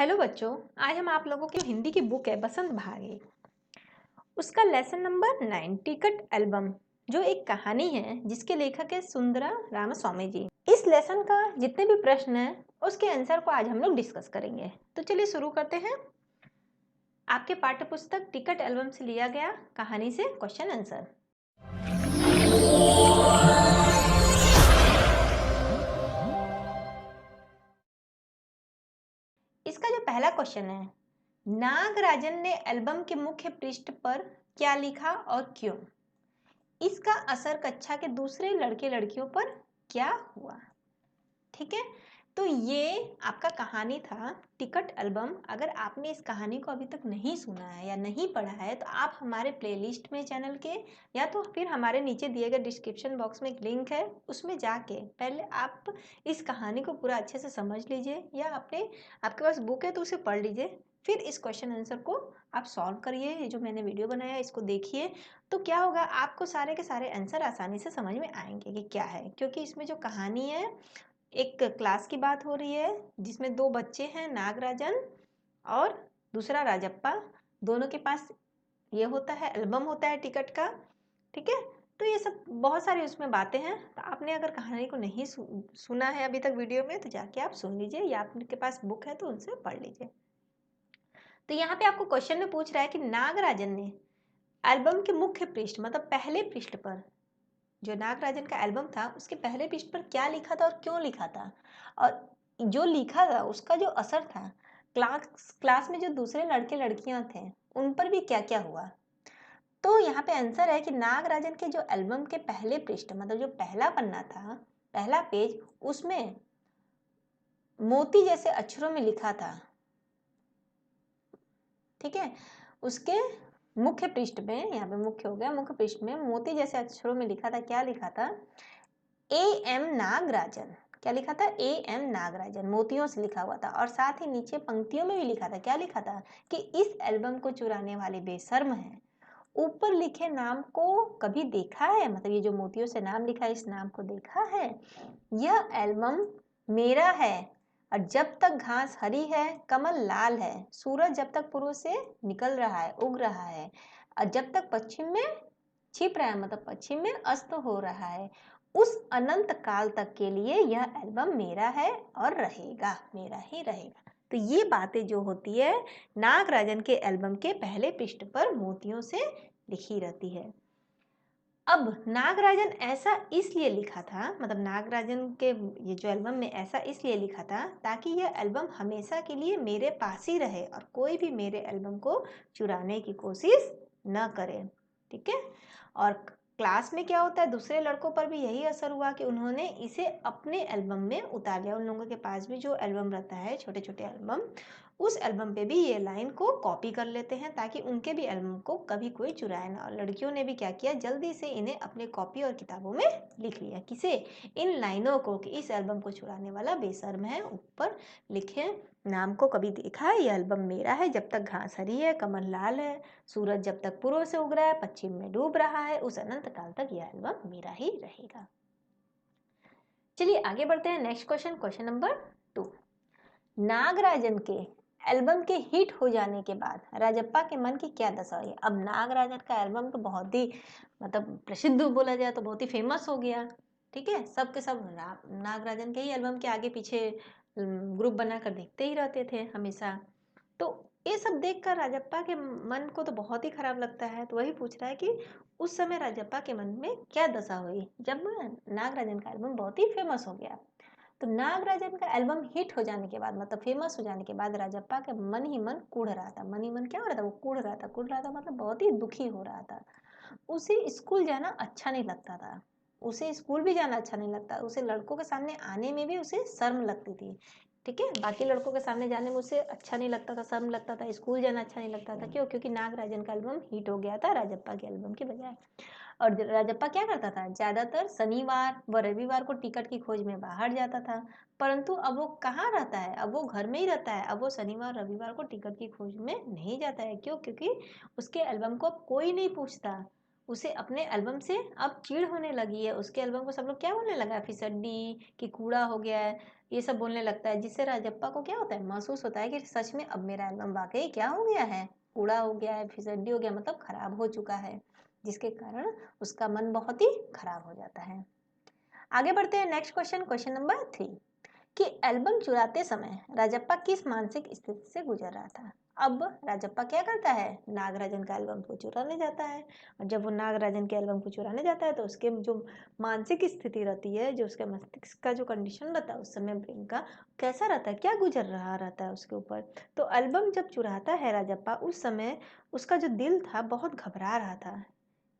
Hello बच्चों, आज हम आप लोगों की हिंदी की बुक है बसंत भागे, उसका लेसन नंबर 9 टिकट एल्बम, जो एक कहानी है जिसके लेखक है सुंदरा रामास्वामी जी। इस लेसन का जितने भी प्रश्न हैं उसके आंसर को आज हम लोग डिस्कस करेंगे। तो चलिए शुरू करते हैं। आपके पाठ्य पुस्तक टिकट एल्बम से लिया गया कहानी से क्वेश्चन आंसर। इसका जो पहला क्वेश्चन है, नागराजन ने एल्बम के मुख्य पृष्ठ पर क्या लिखा और क्यों? इसका असर कक्षा के दूसरे लड़के लड़कियों पर क्या हुआ? ठीक है, तो ये आपका कहानी था टिकट एल्बम। अगर आपने इस कहानी को अभी तक नहीं सुना है या नहीं पढ़ा है तो आप हमारे प्लेलिस्ट में चैनल के या तो फिर हमारे नीचे दिए गए डिस्क्रिप्शन बॉक्स में एक लिंक है, उसमें जाके पहले आप इस कहानी को पूरा अच्छे से समझ लीजिए, या आपके पास बुक है तो उसे पढ़ लीजिए। फिर इस क्वेश्चन आंसर को आप सॉल्व करिए। ये जो मैंने वीडियो बनाया है इसको देखिए, तो क्या होगा, आपको सारे के सारे आंसर आसानी से समझ में आएंगे कि क्या है। क्योंकि इसमें जो कहानी है, एक क्लास की बात हो रही है जिसमें दो बच्चे हैं, नागराजन और दूसरा राजप्पा। दोनों के पास ये होता है, एल्बम होता है टिकट का। ठीक है, तो ये सब बहुत सारी उसमें बातें हैं। तो आपने अगर कहानी को नहीं सुना है अभी तक वीडियो में, तो जाके आप सुन लीजिए, या आपके पास बुक है तो उनसे पढ़ लीजिए। तो यहाँ पे आपको क्वेश्चन में पूछ रहा है कि नागराजन ने एल्बम के मुख्य पृष्ठ मतलब पहले पृष्ठ पर, जो नागराजन का एल्बम था उसके पहले पृष्ठ पर क्या लिखा था और क्यों लिखा था, और जो लिखा था उसका जो असर था क्लास में जो दूसरे लड़के लड़कियां थे उन पर भी क्या क्या हुआ। तो यहाँ पे आंसर है कि नागराजन के जो एल्बम के पहले पृष्ठ मतलब जो पहला पन्ना था, पहला पेज, उसमें मोती जैसे अक्षरों में लिखा था। ठीक है, उसके मुख्य पृष्ठ में, यहाँ पे मुख्य हो गया, मुख्य पृष्ठ में मोती जैसे अक्षरों में लिखा था। क्या लिखा था? A M Nagarajan. क्या लिखा था? ए एम नागराजन, मोतियों से लिखा हुआ था। और साथ ही नीचे पंक्तियों में भी लिखा था। क्या लिखा था? कि इस एल्बम को चुराने वाले बेशर्म हैं। ऊपर लिखे नाम को कभी देखा है? मतलब ये जो मोतियों से नाम लिखा है, इस नाम को देखा है? यह एल्बम मेरा है, और जब तक घास हरी है कमल लाल है, सूरज जब तक पूर्व से निकल रहा है, उग रहा है, और जब तक पश्चिम में छिप रहा है मतलब पश्चिम में अस्त हो रहा है, उस अनंत काल तक के लिए यह एल्बम मेरा है और रहेगा, मेरा ही रहेगा। तो ये बातें जो होती है नागराजन के एल्बम के पहले पृष्ठ पर मोतियों से लिखी रहती है। अब नागराजन ऐसा इसलिए लिखा था, मतलब नागराजन के ये जो एल्बम में ऐसा इसलिए लिखा था ताकि यह एल्बम हमेशा के लिए मेरे पास ही रहे और कोई भी मेरे एल्बम को चुराने की कोशिश न करे। ठीक है, और क्लास में क्या होता है, दूसरे लड़कों पर भी यही असर हुआ कि उन्होंने इसे अपने एल्बम में उतार लिया। उन लोगों के पास भी जो एल्बम रहता है, छोटे छोटे एल्बम, उस एल्बम पे भी ये लाइन को कॉपी कर लेते हैं ताकि उनके भी एल्बम को कभी कोई चुराए ना। और लड़कियों ने भी क्या किया, जल्दी से इन्हें अपने कॉपी और किताबों में लिख लिया। किसे? इन लाइनों को, कि इस एल्बम को चुराने वाला बेशर्म है। ऊपर लिखे नाम को कभी देखा है, ये एल्बम मेरा है, जब तक घास हरी है कमल लाल है, सूरज जब तक पूर्व से उग रहा है पश्चिम में डूब रहा है, उस अनंत काल तक यह एल्बम मेरा ही रहेगा। चलिए आगे बढ़ते हैं। Next question, question number 2। Nagarajan के एल्बम के हिट हो जाने के बाद राजप्पा के मन की क्या दशा हुई? अब नागराजन का एल्बम तो बहुत ही मतलब प्रसिद्ध, बोला जाए तो बहुत ही फेमस हो गया। ठीक है, सब के सब नागराजन के ही एल्बम के आगे पीछे ग्रुप बनाकर देखते ही रहते थे हमेशा। तो ये सब देखकर राजप्पा के मन को तो बहुत ही खराब लगता है। तो वही पूछ रहा है कि उस समय राजप्पा के मन में क्या दशा हुई जब नागराजन का एल्बम बहुत ही फेमस हो गया। तो नागराजन का एल्बम हिट हो जाने के बाद मतलब फेमस हो जाने के बाद राजप्पा का मन ही मन कुढ़ रहा था। मन ही मन क्या हो रहा था? वो कुढ़ रहा था मतलब बहुत ही दुखी हो रहा था। उसे स्कूल जाना अच्छा नहीं लगता था। उसे स्कूल भी जाना अच्छा नहीं लगता। उसे लड़कों के सामने आने में भी उसे शर्म लगती थी। ठीक है, बाकी लड़कों के सामने जाने में उसे अच्छा नहीं लगता था, शर्म लगता था। स्कूल जाना अच्छा नहीं लगता था। क्यों? क्योंकि नागराजन का एल्बम हिट हो गया था राजप्पा के एल्बम के बजाय। और राजप्पा क्या करता था? ज्यादातर शनिवार व रविवार को टिकट की खोज में बाहर जाता था। परंतु अब वो कहाँ रहता है? अब वो घर में ही रहता है। अब वो शनिवार रविवार को टिकट की खोज में नहीं जाता है। क्यों? क्योंकि उसके एल्बम को अब कोई नहीं पूछता। उसे अपने एल्बम से अब चिढ़ होने लगी है। उसके एल्बम को सब लोग क्या बोलने लगा? फिसड्डी, कि कूड़ा हो गया है, ये सब बोलने लगता है, जिससे राजप्पा को क्या होता है, महसूस होता है कि सच में अब मेरा एल्बम वाकई क्या हो गया है, कूड़ा हो गया है, फिसड्डी हो गया, मतलब खराब हो चुका है, जिसके कारण उसका मन बहुत ही खराब हो जाता है। आगे बढ़ते हैं नेक्स्ट क्वेश्चन, क्वेश्चन नंबर 3 कि एल्बम चुराते समय राजप्पा किस मानसिक स्थिति से गुजर रहा था। अब राजप्पा क्या करता है, नागराजन का एल्बम को चुराने जाता है, और जब वो नागराजन के एल्बम को चुराने जाता है तो उसके जो मानसिक स्थिति रहती है, जो उसके मस्तिष्क का जो कंडीशन रहता है उस समय ब्रेन का कैसा रहता है, क्या गुजर रहा रहता है उसके ऊपर। तो एल्बम जब चुराता है राजप्पा, उस समय उसका जो दिल था बहुत घबरा रहा था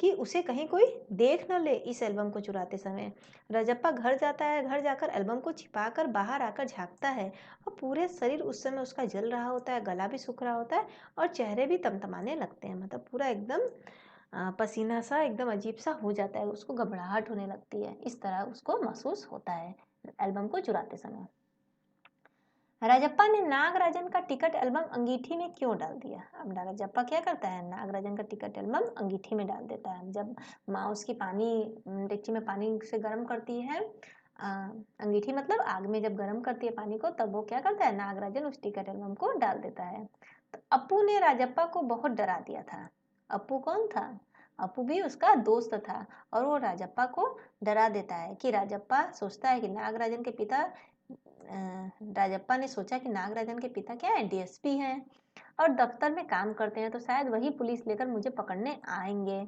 कि उसे कहीं कोई देख न ले इस एल्बम को चुराते समय। राजप्पा घर जाता है, घर जाकर एल्बम को छिपाकर बाहर आकर झांकता है, और पूरे शरीर उस समय उसका जल रहा होता है, गला भी सूख रहा होता है और चेहरे भी तमतमाने लगते हैं, मतलब पूरा एकदम पसीना सा एकदम अजीब सा हो जाता है, उसको घबराहट होने लगती है, इस तरह उसको महसूस होता है एल्बम को चुराते समय। राजप्पा ने नागराजन का टिकट एल्बम अंगीठी में क्यों डाल दिया। अब राजप्पा क्या करता है, नागराजन का टिकट एल्बम अंगीठी में डाल देता है। जब माँ उसकी पानी डेगची में पानी से गर्म करती है, अंगीठी मतलब आग में जब गर्म करती है पानी को, तब वो क्या करता है, नागराजन उस टिकट एल्बम को डाल देता है। तो अप्पू ने राजप्पा को बहुत डरा दिया था। अप्पू कौन था, अप्पू भी उसका दोस्त था, और वो राजप्पा को डरा देता है कि राजप्पा सोचता है कि नागराजन के पिता राजप्पा ने सोचा कि नागराजन के पिता क्या है, डीएसपी हैं और दफ्तर में काम करते हैं, तो शायद वही पुलिस लेकर मुझे पकड़ने आएंगे।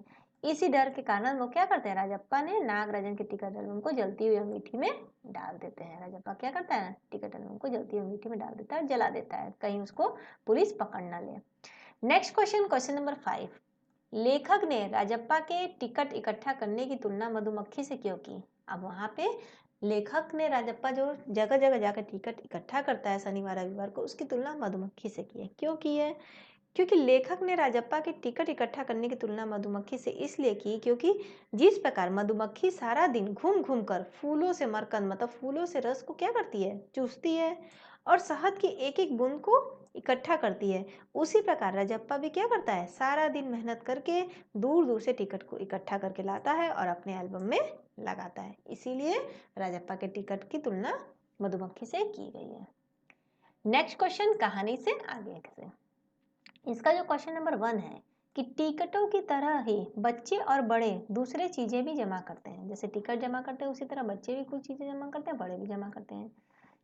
इसी डर के कारण वो क्या करते हैं, राजप्पा ने नागराजन के टिकट एल्बम को जलती हुई अंगीठी में डाल देते हैं। राजप्पा क्या करता है, टिकट एल्बम को जलती हुई अंगीठी में डाल देता है, जला देता है, कहीं उसको पुलिस पकड़ ना ले। नेक्स्ट क्वेश्चन, क्वेश्चन नंबर 5, लेखक ने राजप्पा के टिकट इकट्ठा करने की तुलना मधुमक्खी से क्यों की। अब वहां पे लेखक ने राजप्पा जो जगह जगह जाकर टिकट इकट्ठा करता है शनिवार रविवार को, उसकी तुलना मधुमक्खी से की है। क्यों की है, क्योंकि लेखक ने राजप्पा के टिकट इकट्ठा करने की तुलना मधुमक्खी से इसलिए की, क्योंकि जिस प्रकार मधुमक्खी सारा दिन घूम घूम कर फूलों से मरकंद मतलब फूलों से रस को क्या करती है, चूसती है और शहद की एक एक बूंद को इकट्ठा करती है, उसी प्रकार राजप्पा भी क्या करता है, सारा दिन मेहनत करके दूर दूर से टिकट को इकट्ठा करके लाता है और अपने एल्बम में लगाता है। इसीलिए राजप्पा के टिकट की तुलना मधुमक्खी से की गई है। नेक्स्ट क्वेश्चन, कहानी से आगे से, इसका जो क्वेश्चन नंबर 1 है कि टिकटों की तरह ही बच्चे और बड़े दूसरे चीजें भी जमा करते हैं। जैसे टिकट जमा करते हैं उसी तरह बच्चे भी कुछ चीजें जमा करते हैं, बड़े भी जमा करते हैं,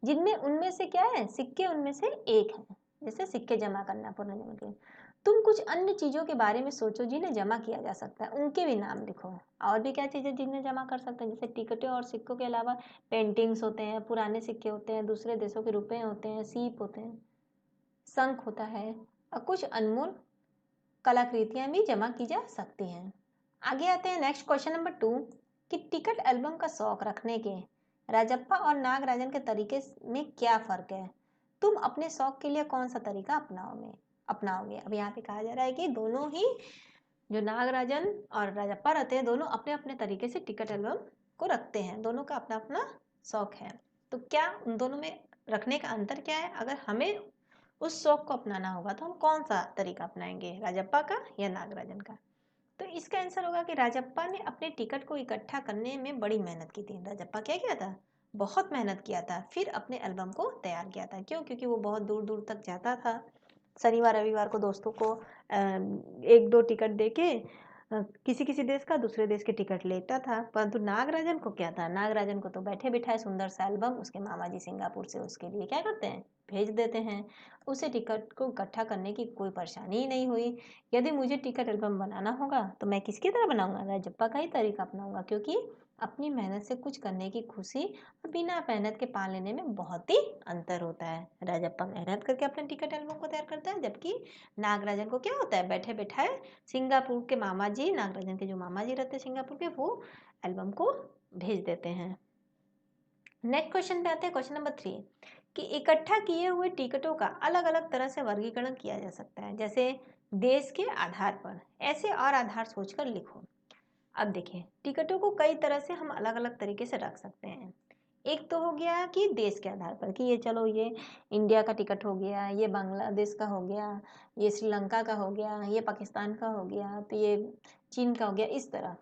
जिनमें उनमें से क्या है, सिक्के उनमें से एक है। जैसे सिक्के जमा करना पुनर्जन्म के, तुम कुछ अन्य चीजों के बारे में सोचो जिन्हें जमा किया जा सकता है, उनके भी नाम लिखो। और भी क्या चीजें जिन्हें जमा कर सकते हैं, जैसे टिकटों और सिक्कों के अलावा पेंटिंग्स होते हैं, पुराने सिक्के होते हैं, दूसरे देशों के रुपए होते हैं, सीप होते हैं, शंख होता है, और कुछ अनमोल कलाकृतियां भी जमा की जा सकती हैं। आगे आते हैं नेक्स्ट क्वेश्चन नंबर 2 कि टिकट एल्बम का शौक रखने के राजप्पा और नागराजन के तरीके में क्या फर्क है। तुम अपने शौक के लिए कौन सा तरीका अपनाओगे। अब यहाँ पे कहा जा रहा है कि दोनों ही जो नागराजन और राजप्पा रहते हैं, दोनों अपने अपने तरीके से टिकट एल्बम को रखते हैं, दोनों का अपना अपना शौक है। तो क्या उन दोनों में रखने का अंतर क्या है, अगर हमें उस शौक को अपनाना होगा तो हम कौन सा तरीका अपनाएंगे, राजप्पा का या नागराजन का। तो इसका आंसर होगा कि राजप्पा ने अपने टिकट को इकट्ठा करने में बड़ी मेहनत की थी। राजप्पा क्या किया था, बहुत मेहनत किया था, फिर अपने एल्बम को तैयार किया था। क्यों, क्योंकि वो बहुत दूर दूर तक जाता था, शनिवार रविवार को दोस्तों को एक दो टिकट देके किसी किसी देश का दूसरे देश के टिकट लेता था। परंतु नागराजन को क्या था, नागराजन को तो बैठे बिठाए सुंदर सा एल्बम उसके मामा जी सिंगापुर से उसके लिए क्या करते हैं, भेज देते हैं। उसे टिकट को इकट्ठा करने की कोई परेशानी ही नहीं हुई। यदि मुझे टिकट एल्बम बनाना होगा तो मैं किसकी तरह बनाऊंगा, राजप्पा का ही तरीका अपनाऊंगा, क्योंकि अपनी मेहनत से कुछ करने की खुशी और बिना मेहनत के पा लेने में बहुत ही अंतर होता है। राजप्पा मेहनत करके अपने टिकट एल्बम को तैयार करता है, जबकि नागराजन को क्या होता है, बैठे बैठाए सिंगापुर के मामा जी, नागराजन के जो मामा जी रहते हैं सिंगापुर के, वो एल्बम को भेज देते हैं। नेक्स्ट क्वेश्चन पे आते हैं, क्वेश्चन नंबर 3 कि इकट्ठा किए हुए टिकटों का अलग अलग तरह से वर्गीकरण किया जा सकता है, जैसे देश के आधार पर। ऐसे और आधार सोचकर लिखो। अब देखिए, टिकटों को कई तरह से हम अलग अलग तरीके से रख सकते हैं। एक तो हो गया कि देश के आधार पर, कि ये चलो ये इंडिया का टिकट हो गया, ये बांग्लादेश का हो गया, ये श्रीलंका का हो गया, ये पाकिस्तान का हो गया, तो ये चीन का हो गया, इस तरह।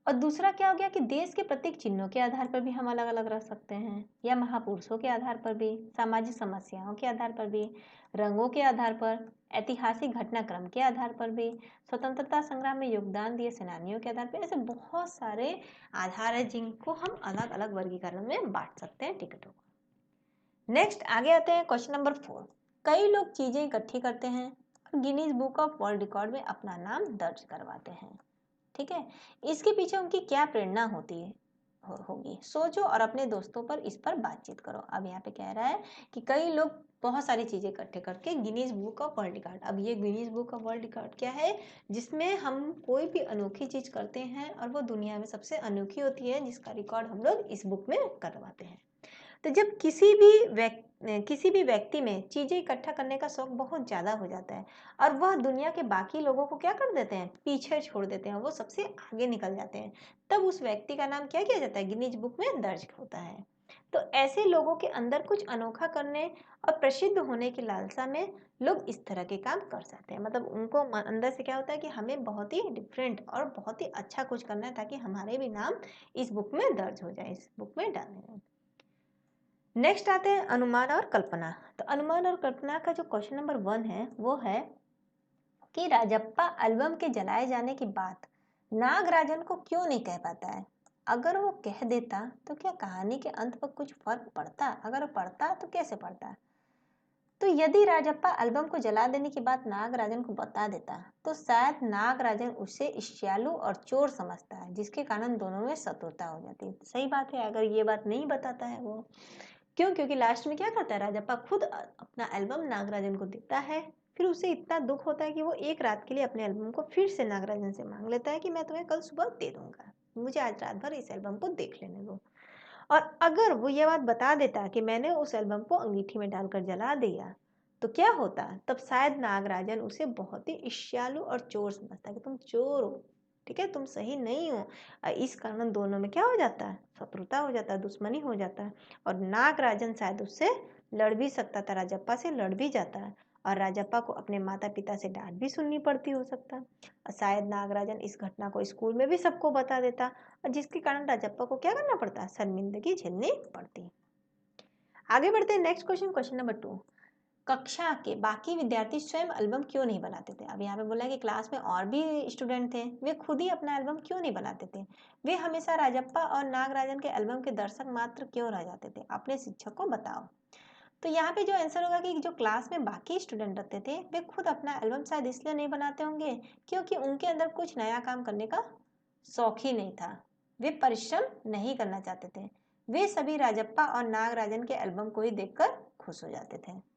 और दूसरा क्या हो गया कि देश के प्रतीक चिन्हों के आधार पर भी हम अलग अलग रख सकते हैं, या महापुरुषों के आधार पर भी, सामाजिक समस्याओं के आधार पर भी, रंगों के आधार पर, ऐतिहासिक घटनाक्रम के आधार पर भी, स्वतंत्रता संग्राम में योगदान दिए सेनानियों के आधार पर। ऐसे बहुत सारे आधार है जिनको हम अलग अलग वर्गीकरण में बांट सकते हैं टिकटों को। नेक्स्ट आगे आते हैं क्वेश्चन नंबर 4। कई लोग चीजें इकट्ठी करते हैं और Guinness book of world record में अपना नाम दर्ज करवाते हैं। ठीक है, इसके पीछे उनकी क्या प्रेरणा होती है होगी, सोचो और अपने दोस्तों पर इस पर बातचीत करो। अब यहाँ पे कह रहा है कि कई लोग बहुत सारी चीजें इकट्ठे करके Guinness book of world record. अब ये Guinness book of world record क्या है, जिसमें हम कोई भी अनोखी चीज करते हैं और वो दुनिया में सबसे अनोखी होती है, जिसका रिकॉर्ड हम लोग इस बुक में करवाते हैं। तो जब किसी भी व्यक्ति में चीजें इकट्ठा करने का शौक बहुत ज्यादा हो जाता है और वह दुनिया के बाकी लोगों को क्या कर देते हैं, पीछे छोड़ देते हैं, वो सबसे आगे निकल जाते हैं, तब उस व्यक्ति का नाम क्या किया जाता है, गिनीज बुक में दर्ज होता है। तो ऐसे लोगों के अंदर कुछ अनोखा करने और प्रसिद्ध होने की लालसा में लोग इस तरह के काम कर सकते हैं। मतलब उनको अंदर से क्या होता है कि हमें बहुत ही डिफरेंट और बहुत ही अच्छा कुछ करना है ताकि हमारे भी नाम इस बुक में दर्ज हो जाए, इस बुक में डालने हैं। नेक्स्ट आते हैं अनुमान और कल्पना। तो अनुमान और कल्पना का जो क्वेश्चन नंबर 1 है वो है कि राजप्पा एल्बम के जलाए जाने की बात नागराजन को क्यों नहीं कह पाता है। अगर वो कह देता तो क्या कहानी के अंत पर कुछ फर्क पड़ता, अगर पड़ता तो कैसे पड़ता। तो यदि राजप्पा एल्बम को जला देने की बात नागराजन को बता देता तो शायद नागराजन उसे ईर्ष्यालु और चोर समझता है, जिसके कारण दोनों में शत्रुता हो जाती। सही बात है, अगर ये बात नहीं बताता है वो, क्यों, क्योंकि लास्ट में क्या करता है, राजप्पा खुद अपना एल्बम नागराजन को देता है, फिर उसे इतना दुख होता है कि वो एक रात के लिए अपने एल्बम को फिर से नागराजन से मांग लेता है कि मैं तुम्हें कल सुबह दे दूंगा, मुझे आज रात भर इस एल्बम को देख लेने दो। और अगर वो ये बात बता देता कि मैंने उस एल्बम को अंगीठी में डालकर जला दिया तो क्या होता, तब शायद नागराजन उसे बहुत ही ईर्ष्यालु और चोर समझता कि तुम चोर हो, ठीक है, तुम सही नहीं हो। इस कारण दोनों में क्या हो जाता है, शत्रुता हो जाता है, दुश्मनी हो जाता है। और नागराजन शायद उससे लड़ भी सकता था, राजप्पा से लड़ भी जाता है और राजप्पा को अपने माता पिता से डांट भी सुननी पड़ती हो सकता। और शायद नागराजन इस घटना को स्कूल में भी सबको बता देता और जिसके कारण राजप्पा को क्या करना पड़ता, शर्मिंदगी झेलनी पड़ती। आगे बढ़ते हैं नेक्स्ट क्वेश्चन, क्वेश्चन नंबर 2। कक्षा के बाकी विद्यार्थी स्वयं एल्बम क्यों नहीं बनाते थे। अब यहाँ पे बोला है कि क्लास में और भी स्टूडेंट थे, वे खुद ही अपना एल्बम क्यों नहीं बनाते थे, वे हमेशा राजप्पा और नागराजन के एल्बम के दर्शक मात्र क्यों रह जाते थे, अपने शिक्षक को बताओ। तो यहाँ पे जो आंसर होगा कि जो क्लास में बाकी स्टूडेंट रहते थे वे खुद अपना एल्बम शायद इसलिए नहीं बनाते होंगे क्योंकि उनके अंदर कुछ नया काम करने का शौक ही नहीं था, वे परिश्रम नहीं करना चाहते थे, वे सभी राजप्पा और नागराजन के एल्बम को ही देखकर खुश हो जाते थे।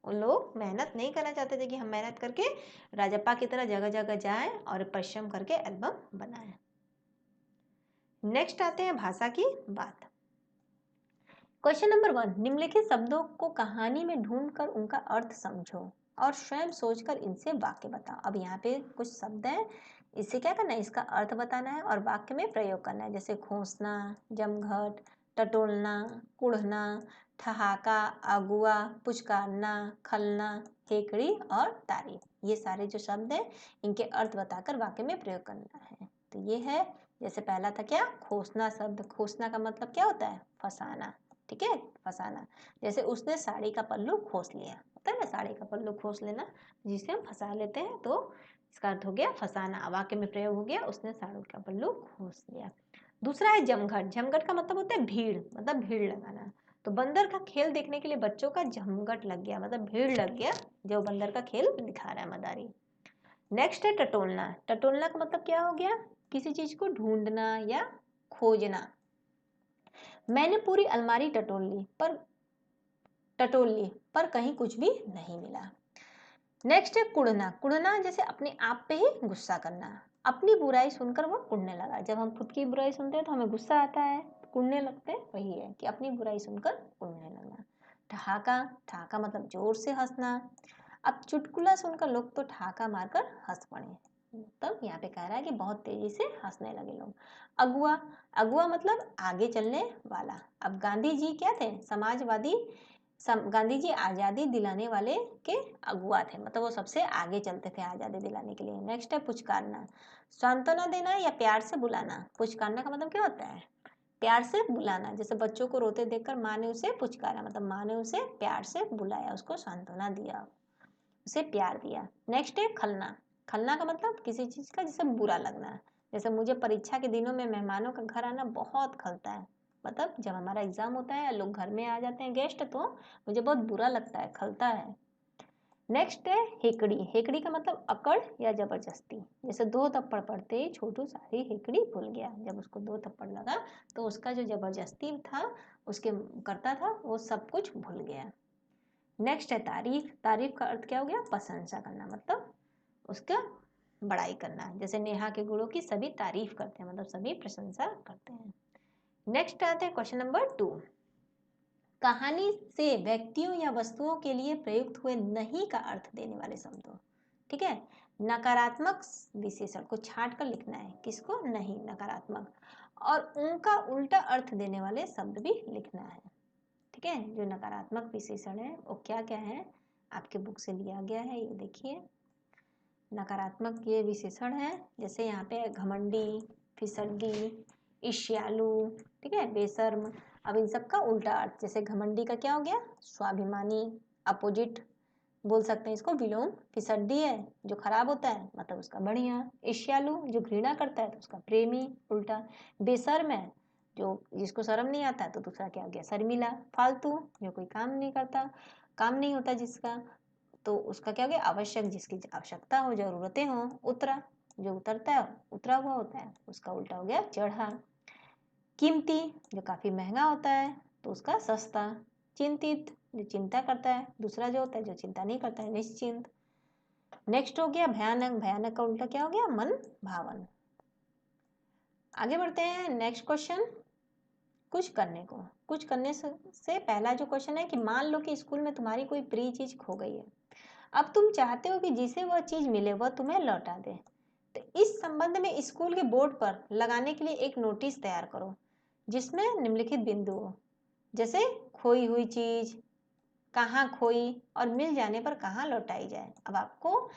उन लोग मेहनत नहीं करना चाहते थे कि हम मेहनत करके राजप्पा की तरह जगह जगह जाएं और परिश्रम करके एल्बम बनाएं। नेक्स्ट आते हैं भाषा की बात। क्वेश्चन नंबर 1, निम्नलिखित शब्दों को कहानी में ढूंढकर उनका अर्थ समझो और स्वयं सोचकर इनसे वाक्य बताओ। अब यहाँ पे कुछ शब्द हैं, इससे क्या करना है, इसका अर्थ बताना है और वाक्य में प्रयोग करना है, जैसे खोसना, जमघट, टटोलना, कुढ़ना, ठहाका, अगुआ, पुचकारना, खलना, हेकड़ी और तारीफ। ये सारे जो शब्द हैं इनके अर्थ बताकर वाक्य में प्रयोग करना है। तो ये है, जैसे पहला था क्या, खोसना शब्द, खोसना का मतलब क्या होता है, फंसाना, ठीक है, फंसाना। जैसे उसने साड़ी का पल्लू खोस लिया, होता है ना, साड़ी का पल्लू खोस लेना, जिसे हम फंसा लेते हैं, तो इसका अर्थ हो गया फंसाना, वाक्य में प्रयोग हो गया उसने साड़ी का पल्लू खोस लिया। दूसरा है जमघट, जमघट का मतलब होता है भीड़, मतलब भीड़ लगाना। तो बंदर का खेल देखने के लिए बच्चों का जमघट लग गया, मतलब भीड़ लग गया जो बंदर का खेल दिखा रहा है, मदारी। नेक्स्ट है टटोलना, टटोलना का मतलब क्या हो गया, किसी चीज को ढूंढना या खोजना। मैंने पूरी अलमारी टटोल ली पर कहीं कुछ भी नहीं मिला। नेक्स्ट है कुढ़ना, कुढ़ना जैसे अपने आप पे ही गुस्सा करना, अपनी बुराई सुनकर वो कुढ़ने लगा। जब हम खुद की बुराई सुनते हैं तो हमें गुस्सा आता है, कुढ़ने लगते हैं, वही है कि अपनी बुराई सुनकर कुढ़ने लगा। ठहाका, ठहाका मतलब जोर से हंसना। अब चुटकुला सुनकर लोग तो ठहाका मारकर हंस पड़े, मतलब यहाँ पे कह रहा है कि बहुत तेजी से हंसने लगे लोग। अगुआ, अगुआ मतलब आगे चलने वाला। अब गांधी जी क्या थे, समाजवादी गांधी जी आजादी दिलाने वाले के अगुआ थे, मतलब वो सबसे आगे चलते थे आजादी दिलाने के लिए। नेक्स्ट है पुचकारना, सांत्वना देना या प्यार से बुलाना। पुचकारना का मतलब क्या होता है? प्यार से बुलाना। जैसे बच्चों को रोते देखकर माँ ने उसे पुचकारा, मतलब माँ ने उसे प्यार से बुलाया, उसको सांत्वना दिया, उसे प्यार दिया। नेक्स्ट है खलना। खलना का मतलब किसी चीज का जिसे बुरा लगना। जैसे मुझे परीक्षा के दिनों में मेहमानों का घर आना बहुत खलता है, मतलब जब हमारा एग्जाम होता है लोग घर में आ जाते हैं गेस्ट, तो मुझे बहुत बुरा लगता है, खलता है। नेक्स्ट है हेकड़ी। हेकड़ी का मतलब अकड़ या जबरदस्ती। जैसे 2 थप्पड़ पड़ते ही छोटू सारी हेकड़ी भूल गया। जब उसको 2 थप्पड़ लगा तो उसका जो जबरदस्ती था उसके करता था वो सब कुछ भूल गया। नेक्स्ट है तारीफ। तारीफ का अर्थ क्या हो गया? प्रशंसा करना, मतलब उसका बड़ाई करना। जैसे नेहा के गुणों की सभी तारीफ करते हैं, मतलब सभी प्रशंसा करते हैं। नेक्स्ट आते हैं क्वेश्चन नंबर 2। कहानी से व्यक्तियों या वस्तुओं के लिए प्रयुक्त हुए नहीं का अर्थ देने वाले शब्दों। ठीक है, नकारात्मक विशेषण को छांट कर लिखना है। किसको? नहीं, नकारात्मक। और उनका उल्टा अर्थ देने वाले शब्द भी लिखना है। ठीक है, जो नकारात्मक विशेषण है वो क्या क्या है, आपके बुक से लिया गया है, ये देखिए। नकारात्मक ये विशेषण है, जैसे यहाँ पे घमंडी, फिसड्डी, ईर्ष्यालु, ठीक है, बेशर्म। अब इन सब का उल्टा अर्थ, जैसे घमंडी का क्या हो गया? स्वाभिमानी, अपोजिट बोल सकते हैं इसको, विलोम। फिसड्डी है जो खराब होता है, मतलब उसका बढ़िया। ईर्ष्यालु जो घृणा करता है तो उसका प्रेमी, उल्टा। बेशर्म है जो जिसको शर्म नहीं आता, तो दूसरा क्या हो गया? शर्मिला। फालतू जो कोई काम नहीं करता, काम नहीं होता जिसका, तो उसका क्या हो गया? आवश्यक, जिसकी आवश्यकता हो, जरूरतें हो। उतरा जो उतरता है, उतरा हुआ होता है, उसका उल्टा हो गया चढ़ा। कीमती जो काफी महंगा होता है, तो उसका सस्ता। चिंतित जो चिंता करता है, दूसरा जो होता है जो चिंता नहीं करता है, निश्चिंत। नेक्स्ट हो गया भयानक। भयानक का उल्टा क्या हो गया? मन भावन। आगे बढ़ते हैं, नेक्स्ट क्वेश्चन। कुछ करने को, कुछ करने से पहला जो क्वेश्चन है कि मान लो कि स्कूल में तुम्हारी कोई प्रिय चीज खो गई है। अब तुम चाहते हो कि जिसे वह चीज मिले वह तुम्हें लौटा दे। तो इस संबंध में स्कूल के बोर्ड पर लगाने के लिए एक नोटिस तैयार करो जिसमें निम्नलिखित बिंदु हो, जैसे खोई हुई चीज, कहाँ खोई, और मिल जाने पर कहाँ लौटाई जाए। अब आपको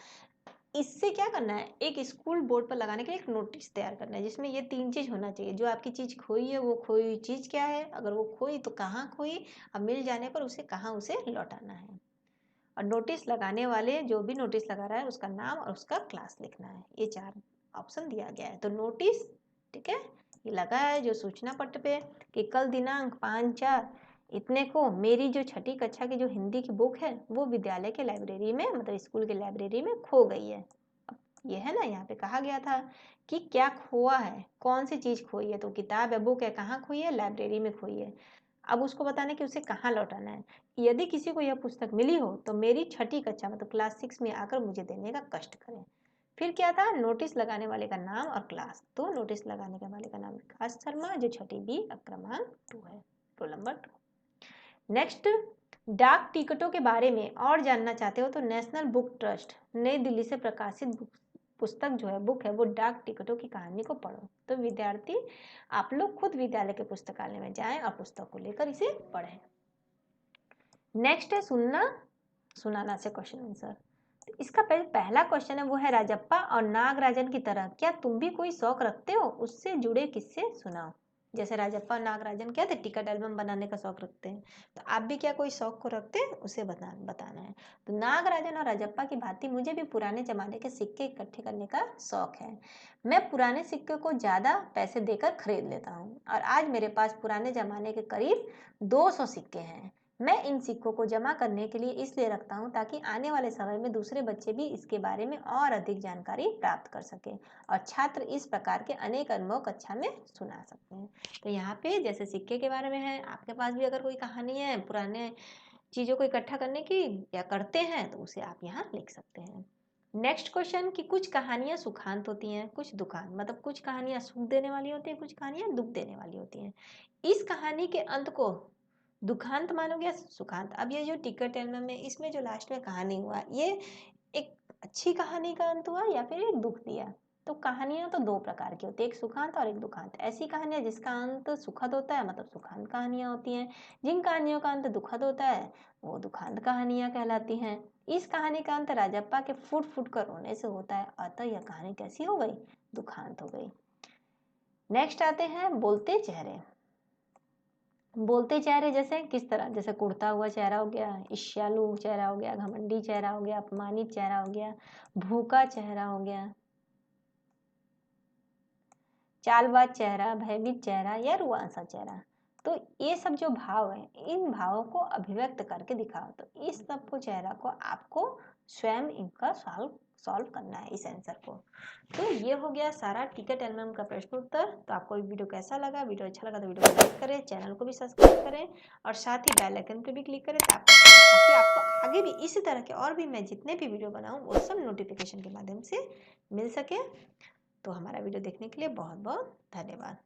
इससे क्या करना है? एक स्कूल बोर्ड पर लगाने के लिए एक नोटिस तैयार करना है जिसमें ये 3 चीज होना चाहिए। जो आपकी चीज खोई है वो खोई हुई चीज क्या है, अगर वो खोई तो कहाँ खोई, अब मिल जाने पर उसे कहाँ उसे लौटाना है। और नोटिस लगाने वाले जो भी नोटिस लगा रहा है उसका नाम और उसका क्लास लिखना है। ये 4 ऑप्शन दिया गया है। तो नोटिस, ठीक है, ये लगा है जो सूचना पट्ट पे कि कल दिनांक 5/4 इतने को मेरी जो 6ठी कक्षा की जो हिंदी की बुक है वो विद्यालय के लाइब्रेरी में, मतलब स्कूल के लाइब्रेरी में खो गई है। अब ये है ना, यहाँ पे कहा गया था कि क्या खोआ है, कौन सी चीज खोई है, तो किताब है, बुक है, कहाँ खोई है? लाइब्रेरी में खोई है। अब उसको बताना है कि उसे कहाँ लौटाना है। यदि किसी को यह पुस्तक मिली हो तो मेरी 6ठी कक्षा मतलब क्लास 6 में आकर मुझे देने का कष्ट करें। फिर क्या था? नोटिस लगाने वाले का नाम और क्लास। तो नोटिस लगाने के वाले का नाम विकास शर्मा, जो 6ठी बी क्रमांक 2 है, रोल नंबर 2। नेक्स्ट, डाक टिकटों के बारे में और जानना चाहते हो तो नेशनल बुक ट्रस्ट नई दिल्ली से प्रकाशित पुस्तक जो है, बुक है, वो डाक टिकटों की कहानी को पढ़ो। तो विद्यार्थी आप लोग खुद विद्यालय के पुस्तकालय में जाएं और पुस्तक को लेकर इसे पढ़ें। नेक्स्ट है सुनना सुनाना से क्वेश्चन आंसर। तो इसका पहला क्वेश्चन है वो है राजप्पा और नागराजन की तरह क्या तुम भी कोई शौक रखते हो? उससे जुड़े किस्से सुनाओ। जैसे राजप्पा और नागराजन क्या थे? टिकट एल्बम बनाने का शौक रखते हैं, तो आप भी क्या कोई शौक को रखते हैं? उसे बताना है। तो नागराजन और राजप्पा की भांति मुझे भी पुराने जमाने के सिक्के इकट्ठे करने का शौक है। मैं पुराने सिक्के को ज्यादा पैसे देकर खरीद लेता हूँ और आज मेरे पास पुराने जमाने के करीब 200 सिक्के हैं। मैं इन सिक्कों को जमा करने के लिए इसलिए रखता हूँ ताकि आने वाले समय में दूसरे बच्चे भी इसके बारे में और अधिक जानकारी प्राप्त कर सके और छात्र इस प्रकार के अनेक अनुभव कक्षा में सुना सकते हैं। तो यहाँ पे जैसे सिक्के के बारे में है, आपके पास भी अगर कोई कहानी है पुराने चीज़ों को इकट्ठा करने की या करते हैं तो उसे आप यहाँ लिख सकते हैं। नेक्स्ट क्वेश्चन कि कुछ कहानियां सुखांत होती हैं, कुछ दुखांत, मतलब कुछ कहानियां सुख देने वाली होती हैं, कुछ कहानियां दुख देने वाली होती हैं। इस कहानी के अंत को दुखांत मानोगे या सुखांत? अब ये जो टिकट एल्बम में इसमें जो लास्ट में कहानी हुआ, ये एक अच्छी कहानी का अंत हुआ या फिर एक दुख दिया? तो कहानियां तो दो प्रकार की होती है, एक सुखांत और एक दुखांत। ऐसी कहानियां जिसका अंत सुखद होता है मतलब सुखांत कहानियां होती हैं। जिन कहानियों का अंत दुखद होता है वो दुखांत कहानियां कहलाती हैं। इस कहानी का अंत राजप्पा के फुट फुट कर रोने से होता है, अतः यह कहानी कैसी हो गई? दुखांत हो गई। नेक्स्ट आते हैं बोलते चेहरे। बोलते चेहरे जैसे किस तरह? जैसे कुढ़ता हुआ चेहरा हो गया, ईर्ष्यालु चेहरा हो गया, घमंडी चेहरा हो गया, अपमानित चेहरा हो गया, भूखा चेहरा हो गया, चालबाज चेहरा, भयभीत चेहरा या रुआंसा चेहरा। तो ये सब जो भाव है, इन भावों को अभिव्यक्त करके दिखाओ। तो इस सब को चेहरा को आपको स्वयं इनका सॉल्व करना है इस आंसर को। तो ये हो गया सारा टिकट एलएमएम का प्रश्न उत्तर। तो आपको वीडियो कैसा लगा? वीडियो अच्छा लगा तो वीडियो को लाइक करें, चैनल को भी सब्सक्राइब करें और साथ ही बेल आइकन पे भी क्लिक करें ताकि आपको आगे भी इसी तरह के और भी मैं जितने भी वीडियो बनाऊं वो सब नोटिफिकेशन के माध्यम से मिल सके। तो हमारा वीडियो देखने के लिए बहुत बहुत धन्यवाद।